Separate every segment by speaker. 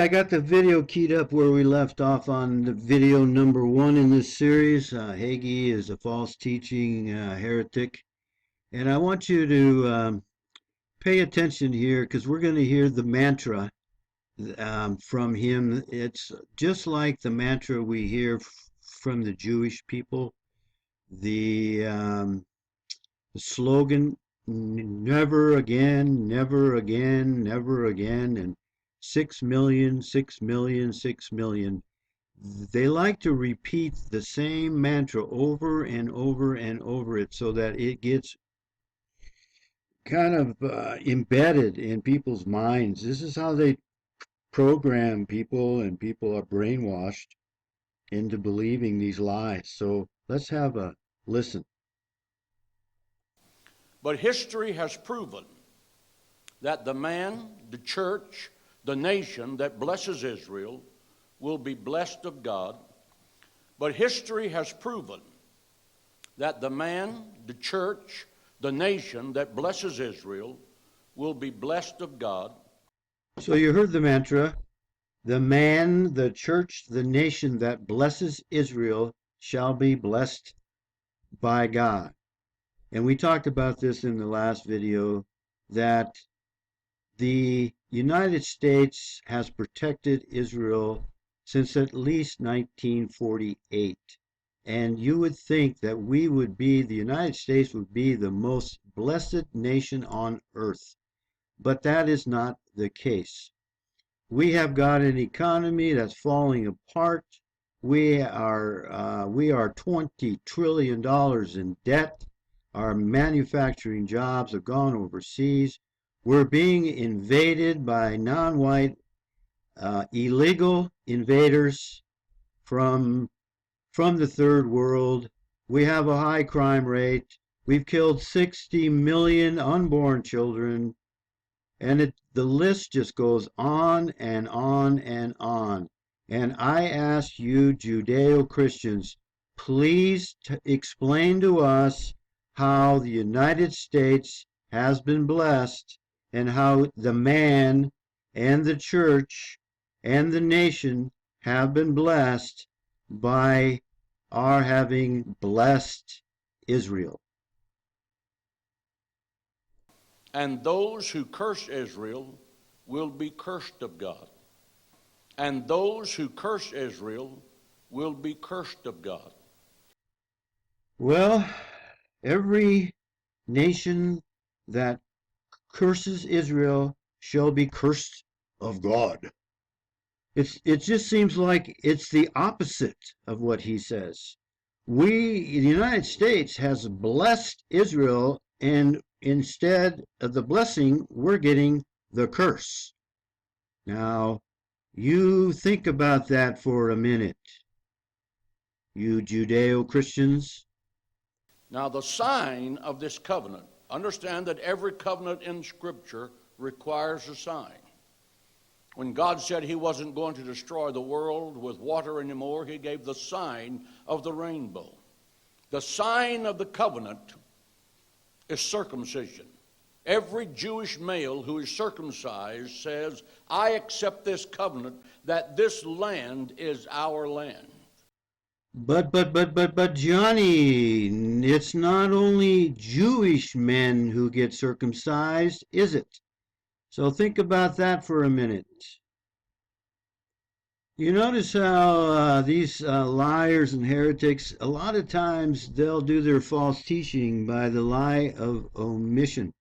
Speaker 1: I got the video keyed up where we left off on the video number 1 in this series. Hagee is a false teaching heretic. And I want you to pay attention here because we're going to hear the mantra from him. It's just like the mantra we hear from the Jewish people. The slogan, never again, never again, never again, and 6 million, 6 million, 6 million. They like to repeat the same mantra over and over and over it so that it gets kind of embedded in people's minds. This is how they program people, and people are brainwashed into believing these lies. So let's have a listen.
Speaker 2: But history has proven that the man, the church, the nation that blesses Israel will be blessed of God. But history has proven that the man, the church, the nation that blesses Israel will be blessed of God.
Speaker 1: So you heard the mantra, the man, the church, the nation that blesses Israel shall be blessed by God. And we talked about this in the last video, that the United States has protected Israel since at least 1948. And you would think that the United States would be the most blessed nation on earth. But that is not the case. We have got an economy that's falling apart. We are $20 trillion in debt. Our manufacturing jobs have gone overseas. We're being invaded by non-white illegal invaders from the third world. We have a high crime rate. We've killed 60 million unborn children. And the list just goes on and on and on. And I ask you, Judeo-Christians, please explain to us how the United States has been blessed, and how the man and the church and the nation have been blessed by our having blessed Israel.
Speaker 2: And those who curse Israel will be cursed of God. And those who curse Israel will be cursed of God.
Speaker 1: Well, every nation that curses Israel shall be cursed of God. It just seems like it's the opposite of what he says. The United States, has blessed Israel, and instead of the blessing, we're getting the curse. Now, you think about that for a minute, you Judeo-Christians.
Speaker 2: Now, the sign of this covenant, understand that every covenant in Scripture requires a sign. When God said he wasn't going to destroy the world with water anymore, he gave the sign of the rainbow. The sign of the covenant is circumcision. Every Jewish male who is circumcised says, I accept this covenant that this land is our land.
Speaker 1: But Johnny, it's not only Jewish men who get circumcised, is it? So think about that for a minute. You notice how these liars and heretics, a lot of times they'll do their false teaching by the lie of omission.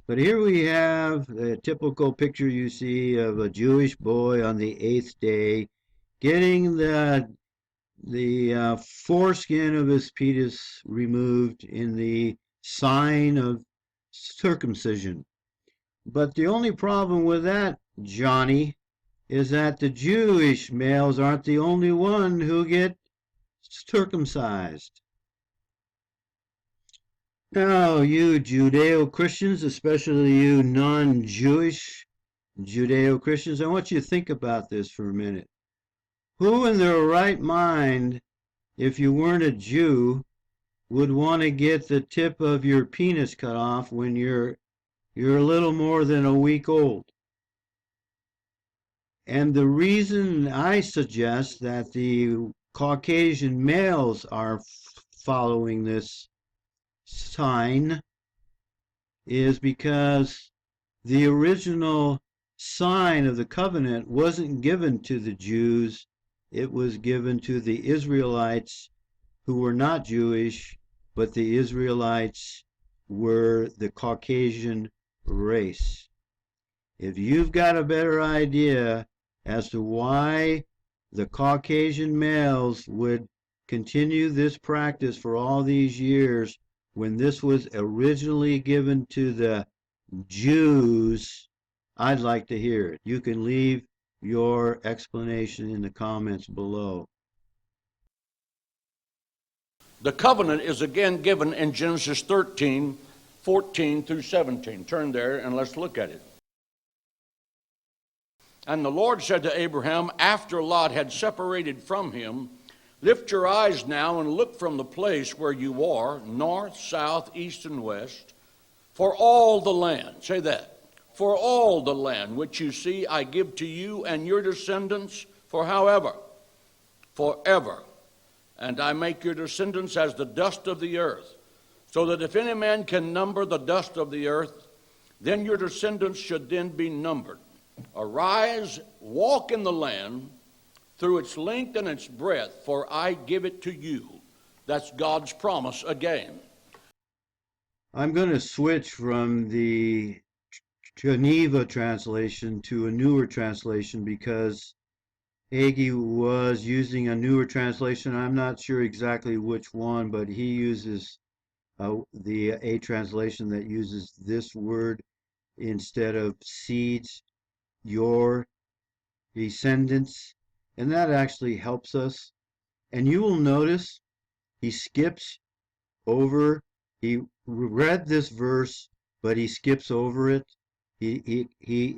Speaker 1: But here we have the typical picture you see of a Jewish boy on the 8th day getting the foreskin of his fetus removed in the sign of circumcision. But the only problem with that, Johnny, is that the Jewish males aren't the only one who get circumcised. Now, you Judeo-Christians, especially you non-Jewish Judeo-Christians, I want you to think about this for a minute. Who in their right mind, if you weren't a Jew, would want to get the tip of your penis cut off when you're a little more than a week old? And the reason I suggest that the Caucasian males are following this sign is because the original sign of the covenant wasn't given to the Jews, it was given to the Israelites who were not Jewish, but the Israelites were the Caucasian race. If you've got a better idea as to why the Caucasian males would continue this practice for all these years when this was originally given to the Jews, I'd like to hear it. You can leave your explanation in the comments below.
Speaker 2: The covenant is again given in Genesis 13, 14 through 17. Turn there and let's look at it. And the Lord said to Abraham, after Lot had separated from him, lift your eyes now and look from the place where you are, north, south, east, and west, for all the land. Say that. For all the land which you see I give to you and your descendants for however? Forever. And I make your descendants as the dust of the earth, so that if any man can number the dust of the earth, then your descendants should then be numbered. Arise, walk in the land through its length and its breadth, for I give it to you. That's God's promise again.
Speaker 1: I'm going to switch from the Geneva translation to a newer translation because Hagee was using a newer translation. I'm not sure exactly which one, but he uses a translation that uses this word instead of seeds, your descendants, and that actually helps us. And you will notice he skips over, he read this verse, but he skips over it. He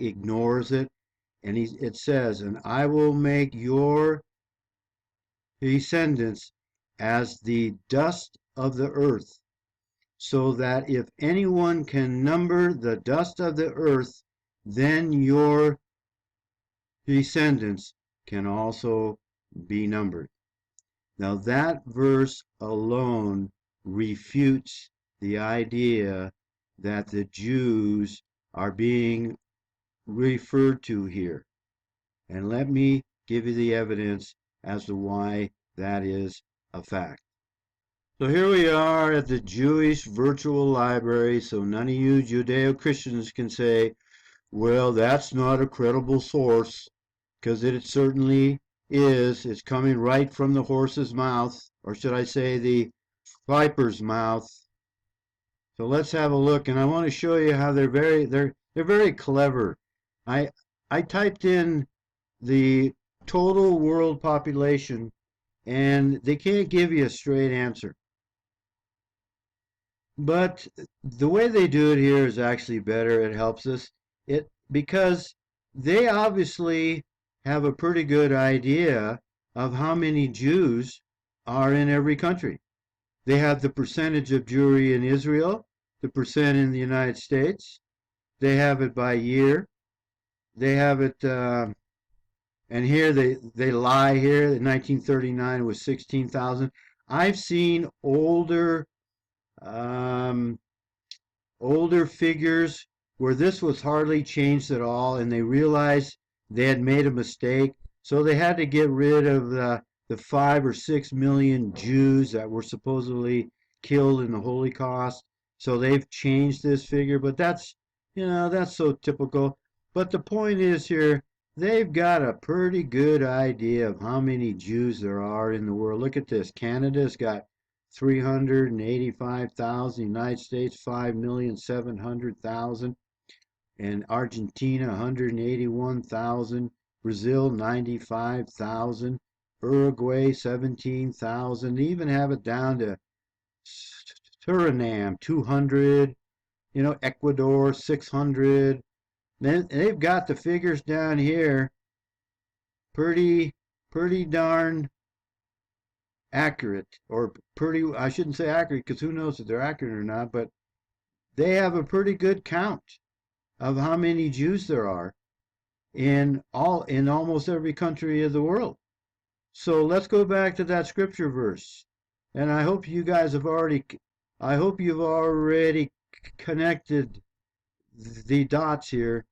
Speaker 1: ignores it. And it says, and I will make your descendants as the dust of the earth, so that if anyone can number the dust of the earth, then your descendants can also be numbered. Now that verse alone refutes the idea that the Jews are being referred to here. And let me give you the evidence as to why that is a fact. So here we are at the Jewish Virtual Library, so none of you Judeo-Christians can say, well, that's not a credible source, because it certainly is. It's coming right from the horse's mouth, or should I say the viper's mouth. So let's have a look, and I want to show you how they're very clever. I typed in the total world population, and they can't give you a straight answer. But the way they do it here is actually better. It helps us. Because they obviously have a pretty good idea of how many Jews are in every country. They have the percentage of Jewry in Israel, the percent in the United States. They have it by year. They have it, and here they lie here. In 1939 it was 16,000. I've seen older figures where this was hardly changed at all, and they realized they had made a mistake, so they had to get rid of the 5 or 6 million Jews that were supposedly killed in the Holocaust. So they've changed this figure, but that's so typical. But the point is here, they've got a pretty good idea of how many Jews there are in the world. Look at this. Canada's got 385,000, United States 5,700,000, and Argentina 181,000, Brazil 95,000, Uruguay 17,000. They even have it down to Suriname 200, Ecuador 600. Then they've got the figures down here pretty darn accurate, or I shouldn't say accurate because who knows if they're accurate or not, but they have a pretty good count of how many Jews there are. in almost every country of the world. So let's go back to that scripture verse. And I hope you've already connected the dots here.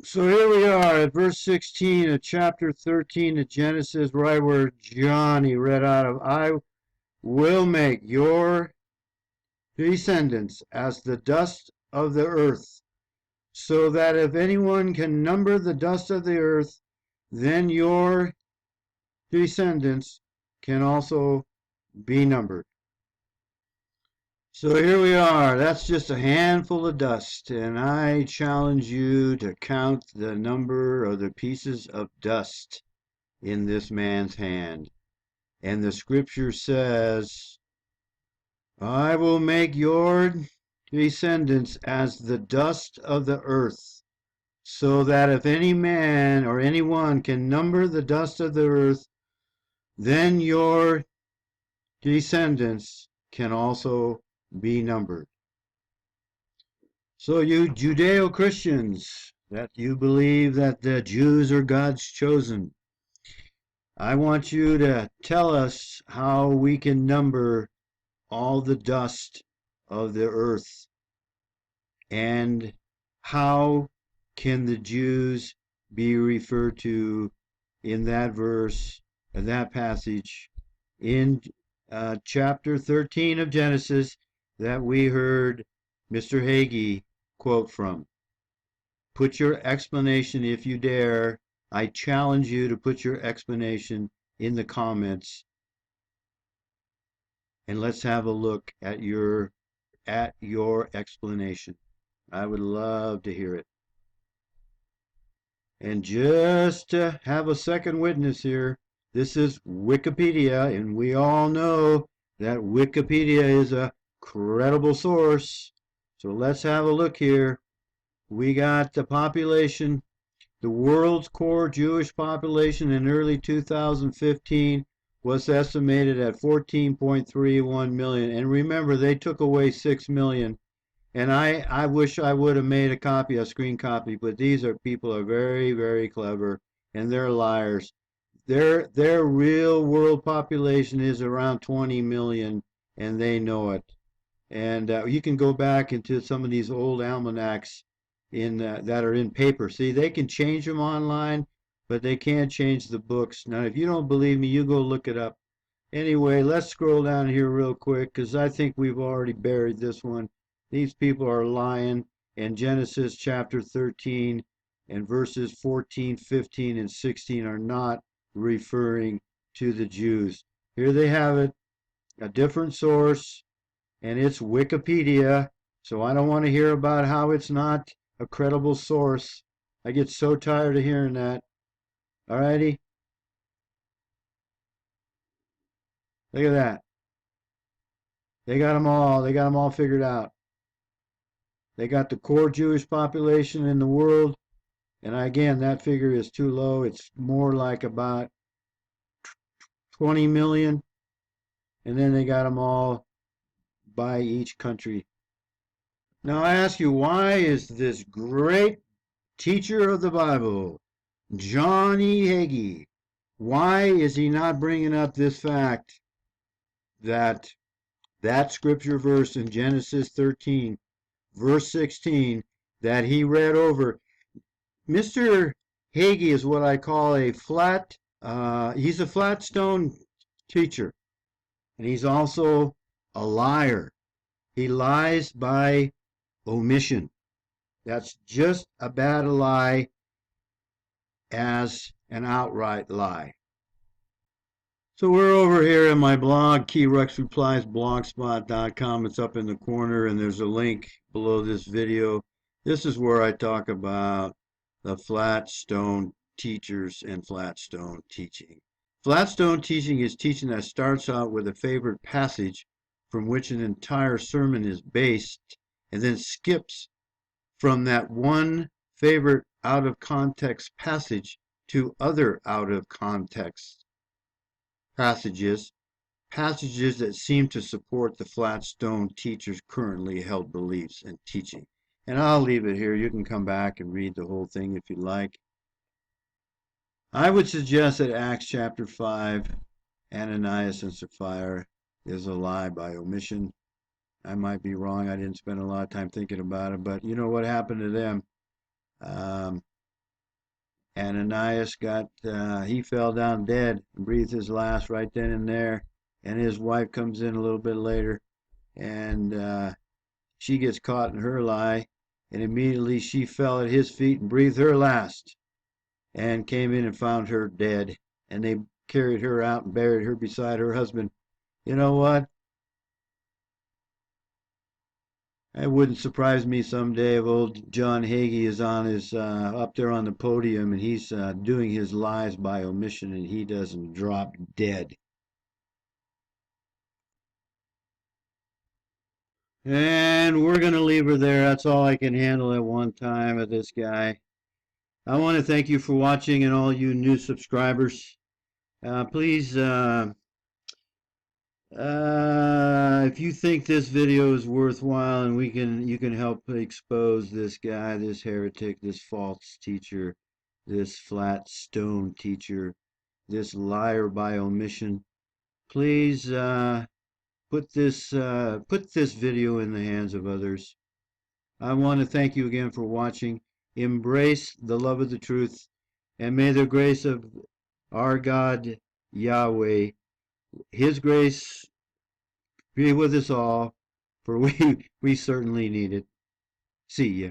Speaker 1: So here we are at verse 16 of chapter 13 of Genesis, right where Johnny read out of, I will make your descendants as the dust of the earth, so that if anyone can number the dust of the earth, then your descendants can also be numbered. So here we are. That's just a handful of dust, and I challenge you to count the number of the pieces of dust in this man's hand. And the scripture says, I will make your descendants as the dust of the earth, so that if any man or anyone can number the dust of the earth, then your descendants can also be numbered. So you Judeo-Christians, that you believe that the Jews are God's chosen, I want you to tell us how we can number all the dust of the earth, and how can the Jews be referred to in that verse, in that passage, in chapter 13 of Genesis that we heard Mr. Hagee quote from. Put your explanation if you dare. I challenge you to put your explanation in the comments, and let's have a look at your explanation. I would love to hear it. And just to have a second witness here, this is Wikipedia, and we all know that Wikipedia is a credible source. So let's have a look here. We got the population, the world's core Jewish population in early 2015 was estimated at 14.31 million. And remember, they took away 6 million. And I wish I would have made a screen copy, but these people are very, very clever, and they're liars. Their real world population is around 20 million, and they know it. And you can go back into some of these old almanacs that are in paper. See, they can change them online, but they can't change the books. Now, if you don't believe me, you go look it up. Anyway, let's scroll down here real quick, because I think we've already buried this one. These people are lying, and Genesis chapter 13 and verses 14, 15, and 16 are not referring to the Jews. Here they have it, a different source, and it's Wikipedia. So I don't want to hear about how it's not a credible source. I get so tired of hearing that. Alrighty? Look at that. They got them all figured out. They got the core Jewish population in the world, and again, that figure is too low. It's more like about 20 million, and then they got them all by each country. Now I ask you, why is this great teacher of the Bible, Johnny Hagee, why is he not bringing up this fact that scripture verse in Genesis 13, verse 16, that he read over? Mr. Hagee is what I call he's a flat stone teacher, and he's also a liar. He lies by omission. That's just as bad a lie as an outright lie. So we're over here in my blog, KeyRexRepliesBlogspot.com. It's up in the corner, and there's a link below this video. This is where I talk about the flat stone teachers and flat stone teaching. Flat stone teaching is teaching that starts out with a favorite passage from which an entire sermon is based, and then skips from that one favorite out of context passage to other out of context passages that seem to support the flat stone teacher's currently held beliefs and teaching. And I'll leave it here. You can come back and read the whole thing if you like. I would suggest that Acts chapter 5, Ananias and Sapphira, is a lie by omission. I might be wrong. I didn't spend a lot of time thinking about it, but you know what happened to them? Um, Ananias he fell down dead and breathed his last right then and there. And his wife comes in a little bit later, and she gets caught in her lie. And immediately she fell at his feet and breathed her last, and came in and found her dead. And they carried her out and buried her beside her husband. You know what? It wouldn't surprise me someday if old John Hagee is on his up there on the podium and he's doing his lies by omission and he doesn't drop dead. And we're going to leave her there. That's all I can handle at one time of this guy. I want to thank you for watching and all you new subscribers. Please, if you think this video is worthwhile and you can help expose this guy, this heretic, this false teacher, this flat stone teacher, this liar by omission, please put this video in the hands of others. I want to thank you again for watching. Embrace the love of the truth, and may the grace of our God Yahweh, His grace, be with us all, for we certainly need it. See ya.